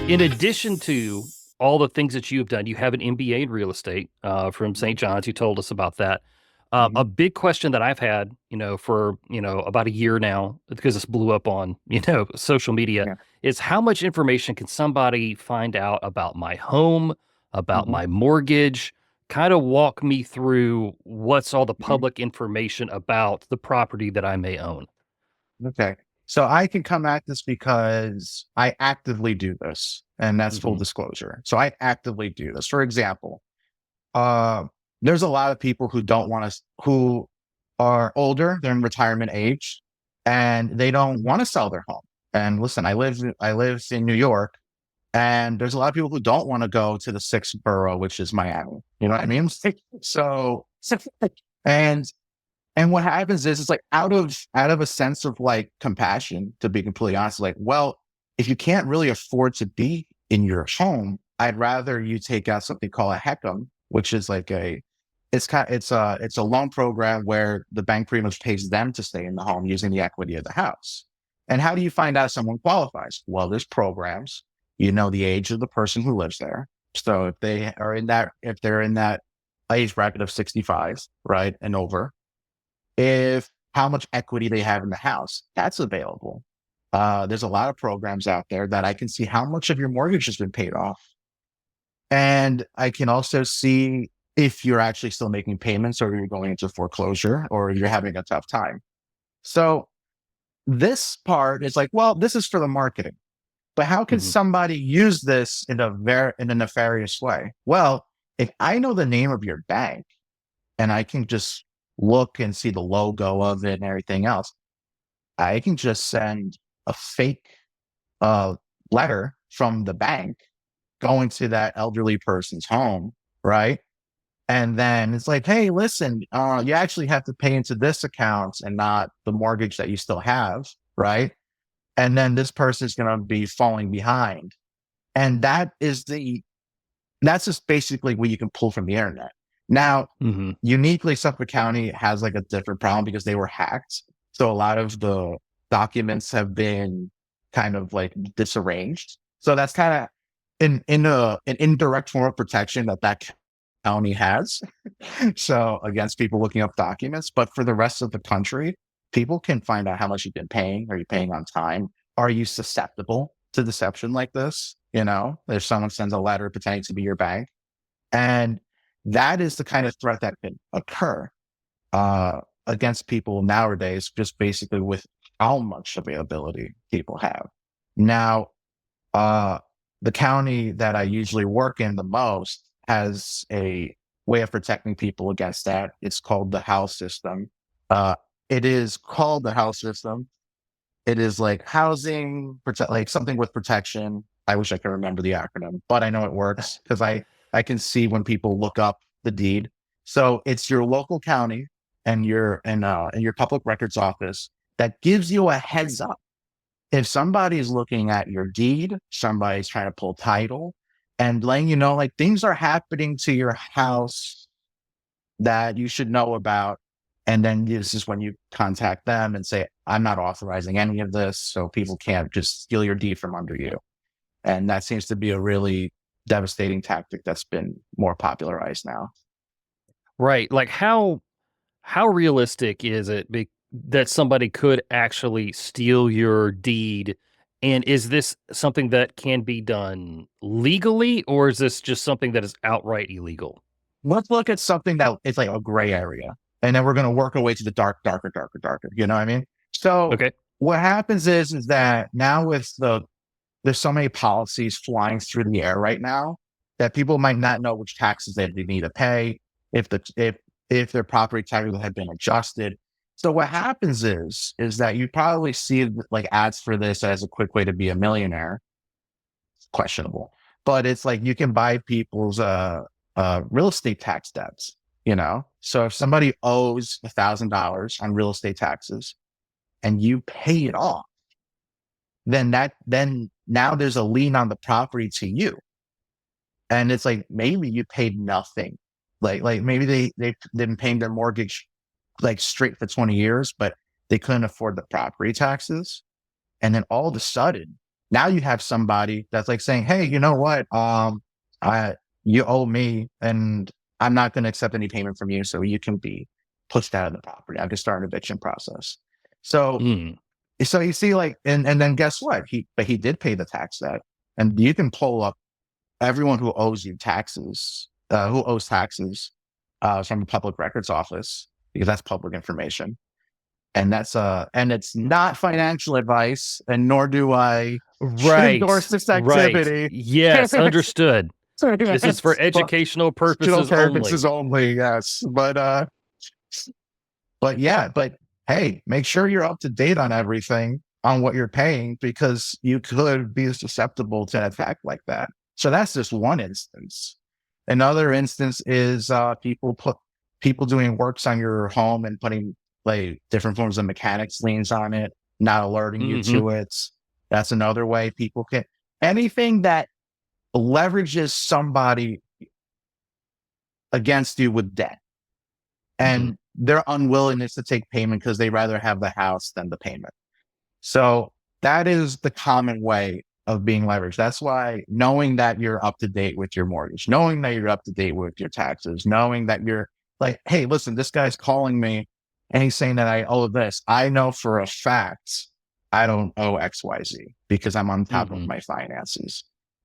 In addition to all the things that you've done, you have an MBA in real estate from St. John's. You told us about that. A Mhm. big question that I've had, for about a year now, because this blew up on social media, Yeah. is how much information can somebody find out about my home, about Mhm. my mortgage? Kind of walk me through what's all the Mhm. public information about the property that I may own. Okay. So I can come at this because I actively do this, and that's full Hmm. disclosure. So I actively do this. For example, uh, there's a lot of people who don't want to, who are older, they're in retirement age, and they don't want to sell their home. And listen, I live in New York, and there's a lot of people who don't want to go to the sixth borough, which is Miami. You know what I mean? So, and And what happens is it's like out of a sense of like compassion, to be completely honest, like, well, if you can't really afford to be in your home, I'd rather you take out something called a HECM, which is like it's a loan program where the bank pretty much pays them to stay in the home using the equity of the house. And how do you find out someone qualifies? Well, there's programs. You know the age of the person who lives there. So if they're in that age bracket of 65, right, and over, if how much equity they have in the house, that's available. There's a lot of programs out there that I can see how much of your mortgage has been paid off. And I can also see if you're actually still making payments or you're going into foreclosure or you're having a tough time. So this part is like, well, this is for the marketing, but how can Hmm. somebody use this in a nefarious way? Well, if I know the name of your bank and I can just look and see the logo of it and everything else, I can just send a fake uh, letter from the bank going to that elderly person's home, right? And then it's like, hey, listen, you actually have to pay into this account and not the mortgage that you still have, right? And then this person's going to be falling behind. And that's just basically what you can pull from the internet. Now, Hmm. uniquely, Suffolk County has like a different problem because they were hacked. So a lot of the documents have been kind of like disarranged. So that's kind of an indirect form of protection that county has. So against people looking up documents, but for the rest of the country, people can find out how much you've been paying. Are you paying on time? Are you susceptible to deception like this? You know, if someone sends a letter pretending to be your bank, and that is the kind of threat that can occur against people nowadays, just basically with how much availability people have. Now, uh, the county that I usually work in the most has a way of protecting people against that. It's called the house system. Uh, it is called the house system. It is like like something with protection. I wish I could remember the acronym, but I know it works because I can see when people look up the deed. So it's your local county and your public records office that gives you a heads up. If somebody's looking at your deed, somebody's trying to pull title and letting you know like things are happening to your house that you should know about. And then this is when you contact them and say, I'm not authorizing any of this. So people can't just steal your deed from under you. And that seems to be a really devastating tactic that's been more popularized now. Right. Like how realistic is it that somebody could actually steal your deed? And is this something that can be done legally, or is this just something that is outright illegal? Let's look at something that is like a gray area. And then we're going to work our way to the darker, darker, darker. You know what I mean? So Okay. what happens is that now there's so many policies flying through the air right now that people might not know which taxes they need to pay if the if their property taxes have been adjusted. So what happens is that you probably see like ads for this as a quick way to be a millionaire. Questionable, but it's like you can buy people's real estate tax debts. You know, so if somebody owes $1,000 on real estate taxes and you pay it off, then now there's a lien on the property to you. And it's like maybe you paid nothing. Like maybe they've been paying their mortgage like straight for 20 years, but they couldn't afford the property taxes. And then all of a sudden, Now you have somebody that's like saying, "Hey, you know what? I you owe me, and I'm not going to accept any payment from you, so you can be pushed out of the property. I can start an eviction process." So, Mm. so you see, like, and then guess what? He did pay the tax debt, and you can pull up everyone who owes you taxes, who owes taxes, from the public records office because that's public information, and it's not financial advice, and nor do I endorse Right. this Right. activity. Yes, understood. This is for But educational general purposes purposes only. only, yes. But yeah, but hey, make sure you're up to date on everything on what you're paying because you could be susceptible to an attack like that. So that's just one instance. Another instance is people doing works on your home and putting like different forms of mechanics liens on it, not alerting you Mhm. to it. That's another way people can anything that leverages somebody against you with debt Mhm. and their unwillingness to take payment because they rather have the house than the payment. So that is the common way of being leveraged. That's why knowing that you're up to date with your mortgage, knowing that you're up to date with your taxes, knowing that you're like, hey, listen, this guy's calling me and he's saying that I owe this. I know for a fact I don't owe XYZ because I'm on top of Mhm. my finances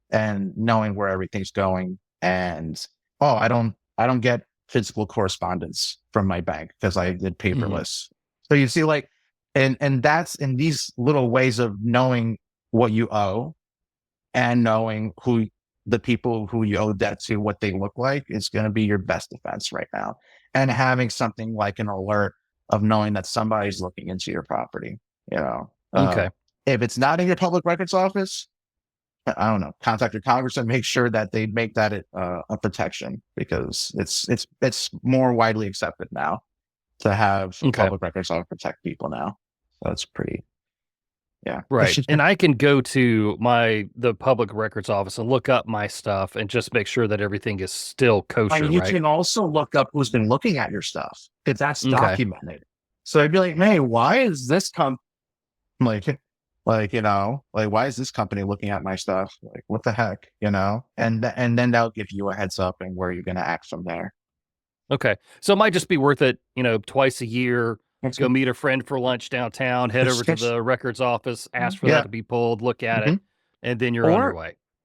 and knowing where everything's going. And oh, I don't get physical correspondence from my bank because I did Mhm. paperless. So you see, like, and that's in these little ways of knowing what you owe and knowing who the people who you owe debt to, what they look like, is going to be your best defense right now. And having something like an alert of knowing that somebody's looking into your property, you know, Okay. if it's not in your public records office, I don't know, contact your congressman, make sure that they make that a protection because it's more widely accepted now to have Okay. public records office protect people now. So it's pretty, yeah. Right. And I can go to the public records office and look up my stuff and just make sure that everything is still kosher, And you right? can also look up who's been looking at your stuff because that's Okay. documented. So I'd be like, hey, why is this like, like why is this company looking at my stuff? Like, what the heck, and then they'll give you a heads up and where you're going to act from there. Okay. So it might just be worth it, twice a year, That's go good. meet a friend for lunch downtown, head over to the records office, ask for that Yeah. to be pulled, look at Hmm. it, and then you're on your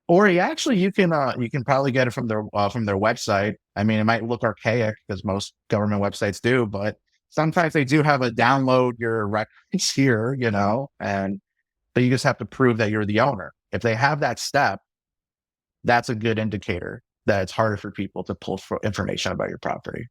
Or way. you can probably get it from their website. I mean, it might look archaic because most government websites do, but sometimes they do have a download your records here, and but you just have to prove that you're the owner. If they have that step, that's a good indicator that it's harder for people to pull for information about your property.